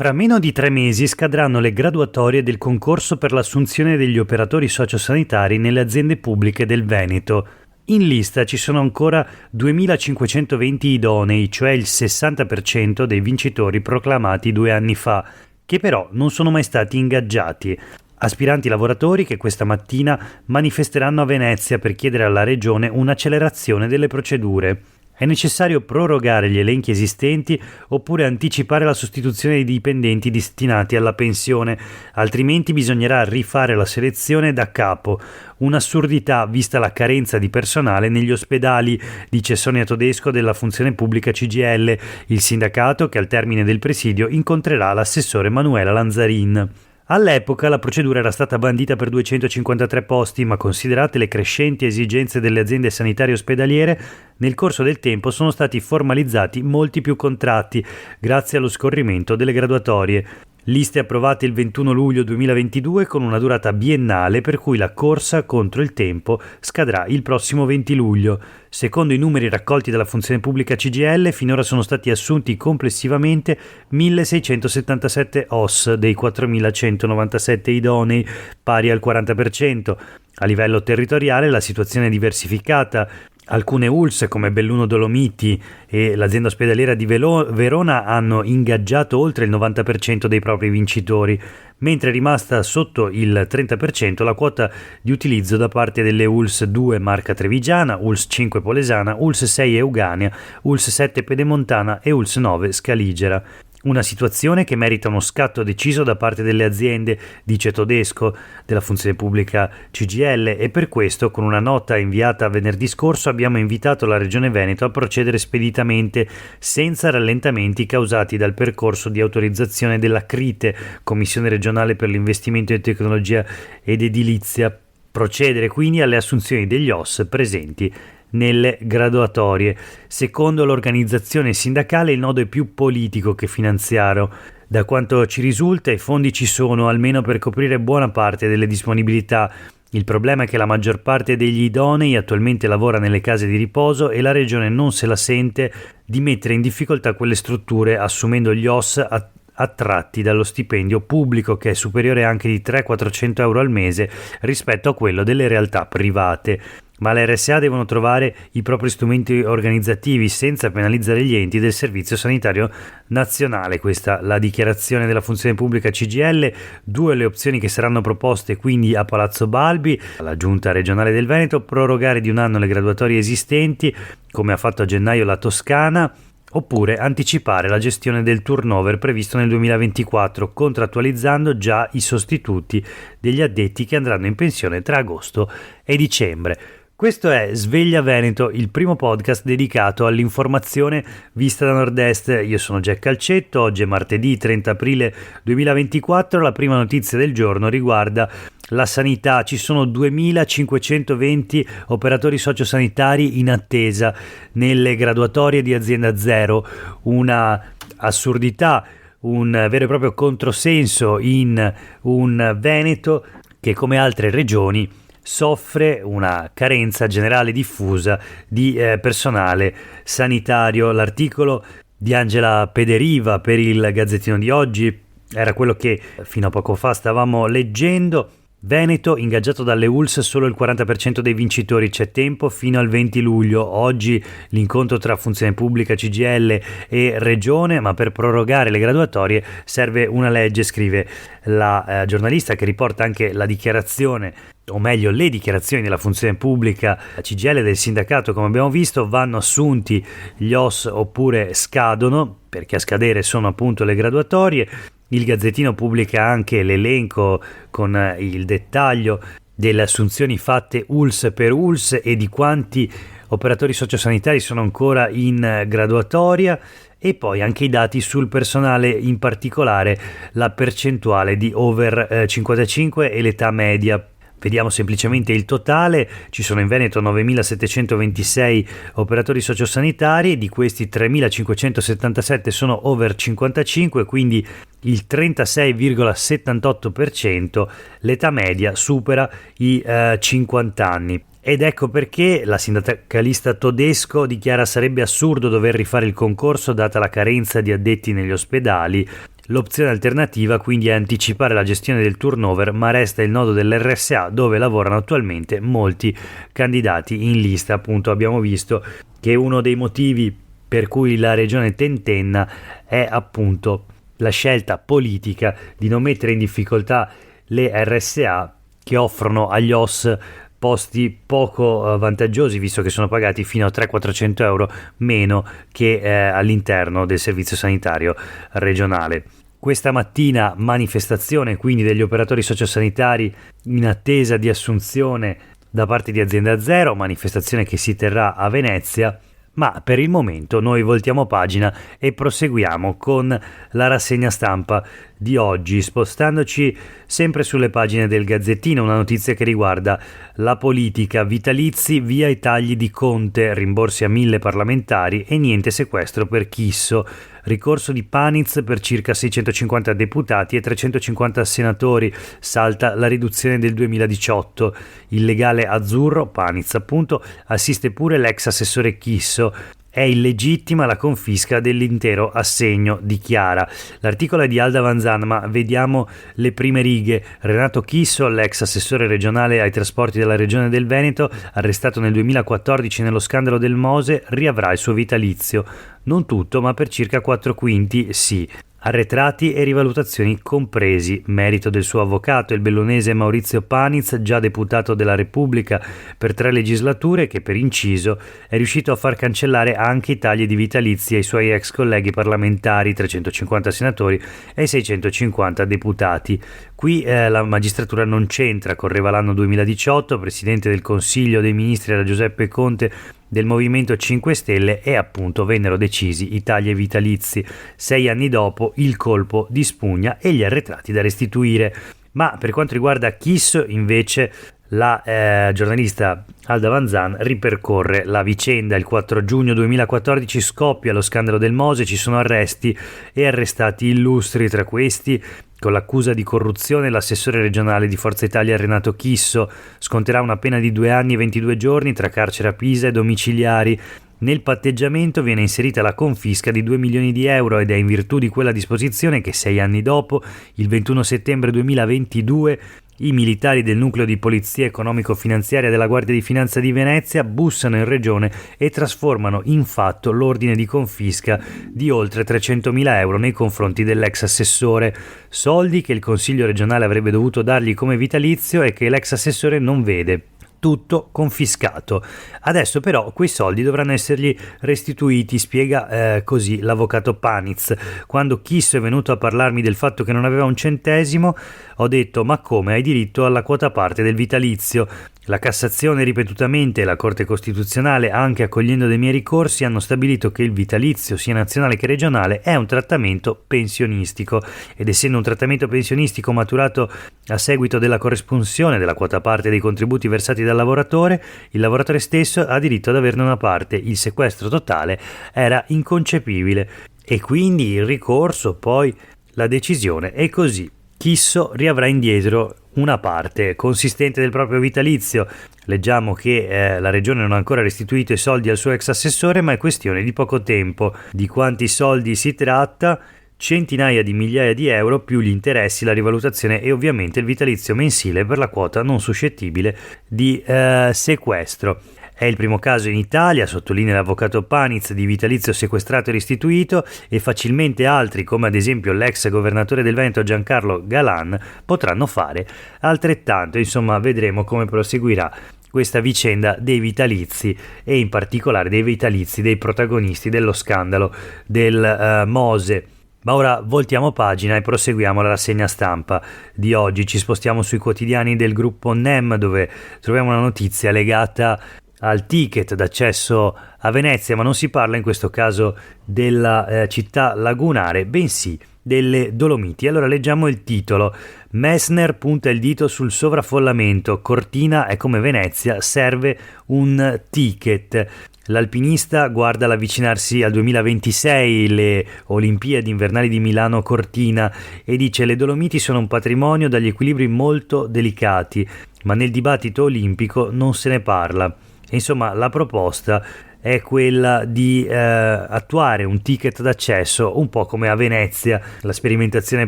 Fra meno di 3 mesi scadranno le graduatorie del concorso per l'assunzione degli operatori sociosanitari nelle aziende pubbliche del Veneto. In lista ci sono ancora 2.520 idonei, cioè il 60% dei vincitori proclamati 2 anni fa, che però non sono mai stati ingaggiati. Aspiranti lavoratori che questa mattina manifesteranno a Venezia per chiedere alla Regione un'accelerazione delle procedure. È necessario prorogare gli elenchi esistenti oppure anticipare la sostituzione dei dipendenti destinati alla pensione, altrimenti bisognerà rifare la selezione da capo. Un'assurdità vista la carenza di personale negli ospedali, dice Sonia Todesco della Funzione Pubblica CGIL, il sindacato che al termine del presidio incontrerà l'assessore Manuela Lanzarin. All'epoca la procedura era stata bandita per 253 posti, ma considerate le crescenti esigenze delle aziende sanitarie ospedaliere, nel corso del tempo sono stati formalizzati molti più contratti, grazie allo scorrimento delle graduatorie. Liste approvate il 21 luglio 2022 con una durata biennale per cui la corsa contro il tempo scadrà il prossimo 20 luglio. Secondo i numeri raccolti dalla Funzione Pubblica CGIL, finora sono stati assunti complessivamente 1.677 OS dei 4.197 idonei, pari al 40%. A livello territoriale la situazione è diversificata. Alcune ULSS come Belluno Dolomiti e l'azienda ospedaliera di Verona hanno ingaggiato oltre il 90% dei propri vincitori, mentre è rimasta sotto il 30% la quota di utilizzo da parte delle ULSS 2 Marca Trevigiana, ULSS 5 Polesana, ULSS 6 Euganea, ULSS 7 Pedemontana e ULSS 9 Scaligera. Una situazione che merita uno scatto deciso da parte delle aziende, dice Todesco della Funzione Pubblica CGIL, e per questo con una nota inviata venerdì scorso abbiamo invitato la Regione Veneto a procedere speditamente, senza rallentamenti causati dal percorso di autorizzazione della CRITE, Commissione regionale per l'investimento in tecnologia ed edilizia. Procedere quindi alle assunzioni degli OS presenti nelle graduatorie. Secondo l'organizzazione sindacale il nodo è più politico che finanziario. Da quanto ci risulta i fondi ci sono almeno per coprire buona parte delle disponibilità. Il problema è che la maggior parte degli idonei attualmente lavora nelle case di riposo e la Regione non se la sente di mettere in difficoltà quelle strutture assumendo gli OS attratti dallo stipendio pubblico, che è superiore anche di 300-400 euro al mese rispetto a quello delle realtà private. Ma le RSA devono trovare i propri strumenti organizzativi senza penalizzare gli enti del Servizio Sanitario Nazionale. Questa la dichiarazione della Funzione Pubblica CGIL. 2 le opzioni che saranno proposte quindi a Palazzo Balbi, alla Giunta regionale del Veneto: prorogare di 1 anno le graduatorie esistenti, come ha fatto a gennaio la Toscana, oppure anticipare la gestione del turnover previsto nel 2024, contrattualizzando già i sostituti degli addetti che andranno in pensione tra agosto e dicembre. Questo è Sveglia Veneto, il primo podcast dedicato all'informazione vista da Nord-Est. Io sono Jack Calcetto, oggi è martedì 30 aprile 2024, la prima notizia del giorno riguarda la sanità. Ci sono 2.520 operatori sociosanitari in attesa nelle graduatorie di Azienda Zero, una assurdità, un vero e proprio controsenso in un Veneto che, come altre regioni, soffre una carenza generale diffusa di personale sanitario. L'articolo di Angela Pederiva per il Gazzettino di oggi era quello che fino a poco fa stavamo leggendo. Veneto, ingaggiato dalle ULSS solo il 40% dei vincitori, c'è tempo fino al 20 luglio. Oggi l'incontro tra Funzione Pubblica, CGIL e Regione, ma per prorogare le graduatorie serve una legge, scrive la giornalista, che riporta anche la dichiarazione, o meglio le dichiarazioni della Funzione Pubblica CGIL e del sindacato. Come abbiamo visto, vanno assunti gli OS oppure scadono, perché a scadere sono appunto le graduatorie. Il Gazzettino pubblica anche l'elenco con il dettaglio delle assunzioni fatte ULSS per ULSS e di quanti operatori sociosanitari sono ancora in graduatoria, e poi anche i dati sul personale, in particolare la percentuale di over 55 e l'età media. Vediamo semplicemente il totale. Ci sono in Veneto 9.726 operatori sociosanitari, di questi 3.577 sono over 55, quindi il 36,78%. L'età media supera i 50 anni. Ed ecco perché la sindacalista Todesco dichiara sarebbe assurdo dover rifare il concorso data la carenza di addetti negli ospedali. L'opzione alternativa quindi è anticipare la gestione del turnover, ma resta il nodo dell'RSA dove lavorano attualmente molti candidati in lista. Appunto abbiamo visto che uno dei motivi per cui la regione tentenna è appunto la scelta politica di non mettere in difficoltà le RSA che offrono agli OS posti poco vantaggiosi, visto che sono pagati fino a 300-400 euro meno che all'interno del servizio sanitario regionale. Questa mattina manifestazione quindi degli operatori sociosanitari in attesa di assunzione da parte di Azienda Zero, manifestazione che si terrà a Venezia. Ma per il momento noi voltiamo pagina e proseguiamo con la rassegna stampa di oggi, spostandoci sempre sulle pagine del Gazzettino, una notizia che riguarda la politica, vitalizi via i tagli di Conte, rimborsi a 1000 parlamentari e niente sequestro per Chisso. Ricorso di Paniz per circa 650 deputati e 350 senatori, salta la riduzione del 2018. Il legale azzurro, Paniz appunto, assiste pure l'ex assessore Chisso. È illegittima la confisca dell'intero assegno, dichiara. L'articolo è di Alda Vanzan, ma vediamo le prime righe. Renato Chisso, l'ex assessore regionale ai trasporti della regione del Veneto, arrestato nel 2014 nello scandalo del Mose, riavrà il suo vitalizio. Non tutto, ma per circa 4/5 sì. Arretrati e rivalutazioni compresi, merito del suo avvocato, il bellunese Maurizio Paniz, già deputato della Repubblica per 3 legislature, che per inciso è riuscito a far cancellare anche i tagli di vitalizi ai suoi ex colleghi parlamentari, 350 senatori e 650 deputati. Qui la magistratura non c'entra, correva l'anno 2018, presidente del Consiglio dei Ministri era Giuseppe Conte del Movimento 5 Stelle e appunto vennero decisi i tagli ai vitalizi. 6 anni dopo il colpo di spugna e gli arretrati da restituire. Ma per quanto riguarda Chisso invece la giornalista Alda Vanzan ripercorre la vicenda. Il 4 giugno 2014 scoppia lo scandalo del Mose, ci sono arresti e arrestati illustri, tra questi con l'accusa di corruzione l'assessore regionale di Forza Italia Renato Chisso. Sconterà una pena di 2 anni e 22 giorni tra carcere a Pisa e domiciliari. Nel patteggiamento viene inserita la confisca di 2 milioni di euro ed è in virtù di quella disposizione che 6 anni dopo, il 21 settembre 2022, i militari del nucleo di polizia economico-finanziaria della Guardia di Finanza di Venezia bussano in regione e trasformano in fatto l'ordine di confisca di oltre 300.000 euro nei confronti dell'ex assessore, soldi che il Consiglio regionale avrebbe dovuto dargli come vitalizio e che l'ex assessore non vede. Tutto confiscato. Adesso però quei soldi dovranno essergli restituiti, spiega così l'avvocato Paniz. Quando Chisso è venuto a parlarmi del fatto che non aveva un centesimo, ho detto: ma come, hai diritto alla quota parte del vitalizio? La Cassazione ripetutamente e la Corte Costituzionale, anche accogliendo dei miei ricorsi, hanno stabilito che il vitalizio, sia nazionale che regionale, è un trattamento pensionistico ed essendo un trattamento pensionistico maturato a seguito della corresponsione della quota parte dei contributi versati dal lavoratore, il lavoratore stesso ha diritto ad averne una parte. Il sequestro totale era inconcepibile e quindi il ricorso, poi la decisione e così Chisso riavrà indietro una parte consistente del proprio vitalizio. Leggiamo che la regione non ha ancora restituito i soldi al suo ex assessore, ma è questione di poco tempo. Di quanti soldi si tratta? Centinaia di migliaia di euro più gli interessi, la rivalutazione e ovviamente il vitalizio mensile per la quota non suscettibile di sequestro. È il primo caso in Italia, sottolinea l'avvocato Paniz, di vitalizio sequestrato e restituito e facilmente altri, come ad esempio l'ex governatore del Veneto Giancarlo Galan, potranno fare altrettanto. Insomma, vedremo come proseguirà questa vicenda dei vitalizi e in particolare dei vitalizi dei protagonisti dello scandalo del Mose. Ma ora voltiamo pagina e proseguiamo la rassegna stampa di oggi. Ci spostiamo sui quotidiani del gruppo NEM, dove troviamo una notizia legata al ticket d'accesso a Venezia, ma non si parla in questo caso della città lagunare, bensì delle Dolomiti. Allora leggiamo il titolo: Messner punta il dito sul sovraffollamento, Cortina è come Venezia, serve un ticket. L'alpinista guarda l'avvicinarsi al 2026, le Olimpiadi invernali di Milano Cortina, e dice: le Dolomiti sono un patrimonio dagli equilibri molto delicati, ma nel dibattito olimpico non se ne parla. Insomma, la proposta è quella di attuare un ticket d'accesso, un po' come a Venezia. La sperimentazione è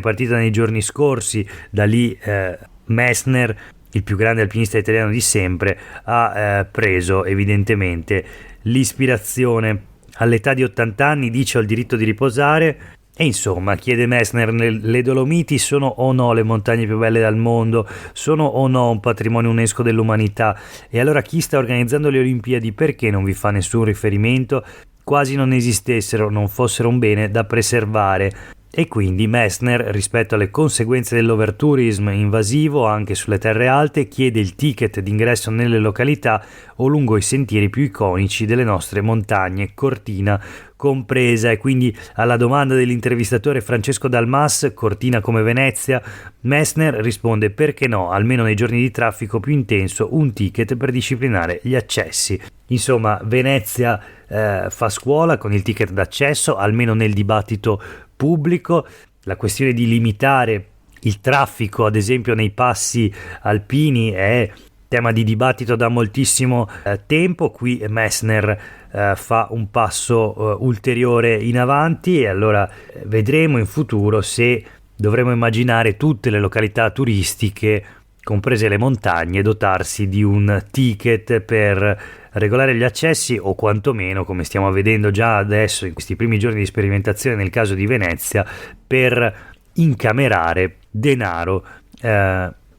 partita nei giorni scorsi, da lì Messner, il più grande alpinista italiano di sempre, ha preso evidentemente l'ispirazione. All'età di 80 anni dice ho il diritto di riposare e insomma, chiede Messner, le Dolomiti sono o no le montagne più belle del mondo? Sono o no un patrimonio UNESCO dell'umanità? E allora chi sta organizzando le Olimpiadi perché non vi fa nessun riferimento? Quasi non esistessero, non fossero un bene da preservare. E quindi Messner, rispetto alle conseguenze dell'overtourism invasivo anche sulle terre alte, chiede il ticket d'ingresso nelle località o lungo i sentieri più iconici delle nostre montagne, Cortina compresa. E quindi alla domanda dell'intervistatore Francesco Dalmas, Cortina come Venezia, Messner risponde perché no, almeno nei giorni di traffico più intenso, un ticket per disciplinare gli accessi. Insomma, Venezia fa scuola con il ticket d'accesso, almeno nel dibattito pubblico. La questione di limitare il traffico, ad esempio nei passi alpini, è tema di dibattito da moltissimo tempo. Qui Messner fa un passo ulteriore in avanti e allora vedremo in futuro se dovremo immaginare tutte le località turistiche, comprese le montagne, dotarsi di un ticket per regolare gli accessi o quantomeno, come stiamo vedendo già adesso in questi primi giorni di sperimentazione nel caso di Venezia, per incamerare denaro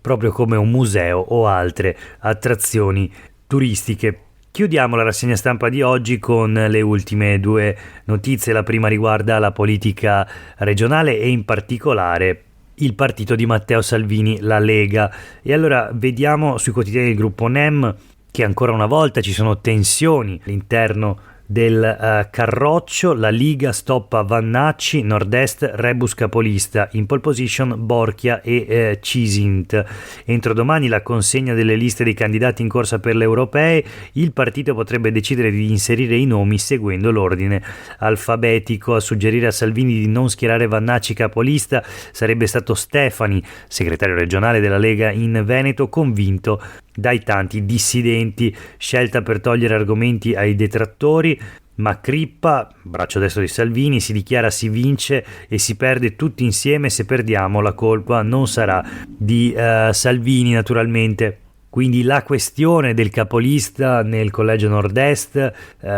proprio come un museo o altre attrazioni turistiche. Chiudiamo la rassegna stampa di oggi con le ultime due notizie. La prima riguarda la politica regionale e in particolare il partito di Matteo Salvini, la Lega. E allora vediamo sui quotidiani del gruppo NEM che ancora una volta ci sono tensioni all'interno del Carroccio. La Liga stoppa Vannacci, Nord-Est rebus capolista, in pole position Borchia e Cisint. Entro domani la consegna delle liste dei candidati in corsa per le europee. Il partito potrebbe decidere di inserire i nomi seguendo l'ordine alfabetico. A suggerire a Salvini di non schierare Vannacci capolista sarebbe stato Stefani, segretario regionale della Lega in Veneto, convinto dai tanti dissidenti. Scelta per togliere argomenti ai detrattori. Ma Crippa, braccio destro di Salvini, si dichiara si vince e si perde tutti insieme. Se perdiamo la colpa non sarà di Salvini naturalmente. Quindi la questione del capolista nel collegio Nord-Est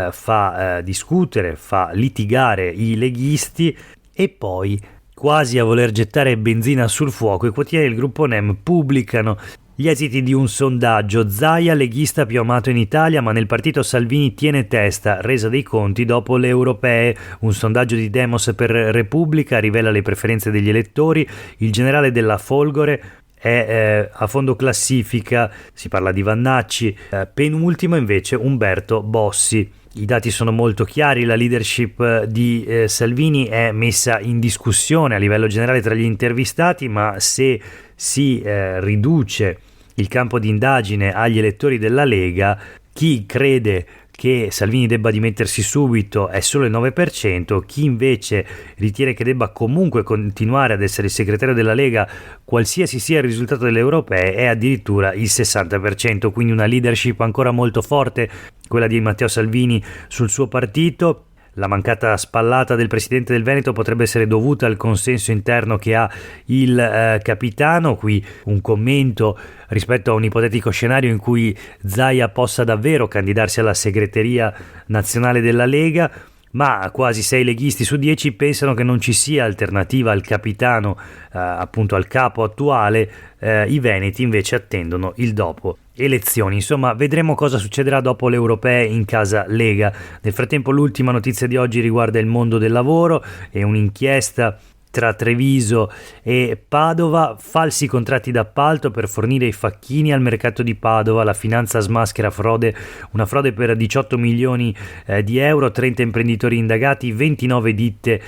fa discutere, fa litigare i leghisti. E poi, quasi a voler gettare benzina sul fuoco, i quotidiani del gruppo NEM pubblicano gli esiti di un sondaggio. Zaia leghista più amato in Italia, ma nel partito Salvini tiene testa, resa dei conti dopo le europee. Un sondaggio di Demos per Repubblica rivela le preferenze degli elettori. Il generale della Folgore è a fondo classifica, si parla di Vannacci, penultimo invece Umberto Bossi. I dati sono molto chiari, la leadership di Salvini è messa in discussione a livello generale tra gli intervistati, ma se si riduce il campo di indagine agli elettori della Lega, chi crede che Salvini debba dimettersi subito è solo il 9%, chi invece ritiene che debba comunque continuare ad essere il segretario della Lega qualsiasi sia il risultato delle europee è addirittura il 60%, quindi una leadership ancora molto forte, quella di Matteo Salvini sul suo partito. La mancata spallata del presidente del Veneto potrebbe essere dovuta al consenso interno che ha il capitano. Qui un commento rispetto a un ipotetico scenario in cui Zaia possa davvero candidarsi alla segreteria nazionale della Lega, ma quasi 6 leghisti su 10 pensano che non ci sia alternativa al capitano, appunto al capo attuale. I veneti invece attendono il dopo elezioni. Insomma, vedremo cosa succederà dopo le europee in casa Lega. Nel frattempo l'ultima notizia di oggi riguarda il mondo del lavoro e un'inchiesta tra Treviso e Padova, falsi contratti d'appalto per fornire i facchini al mercato di Padova, la finanza smaschera frode, una frode per 18 milioni di euro, 30 imprenditori indagati, 29 ditte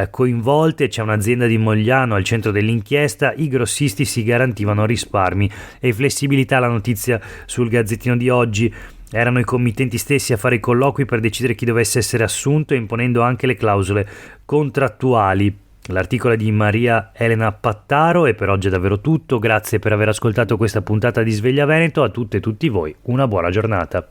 coinvolte, c'è un'azienda di Mogliano al centro dell'inchiesta, i grossisti si garantivano risparmi e flessibilità. La notizia sul Gazzettino di oggi: erano i committenti stessi a fare i colloqui per decidere chi dovesse essere assunto, imponendo anche le clausole contrattuali. L'articolo è di Maria Elena Pattaro e per oggi è davvero tutto. Grazie per aver ascoltato questa puntata di Sveglia Veneto. A tutte e tutti voi una buona giornata.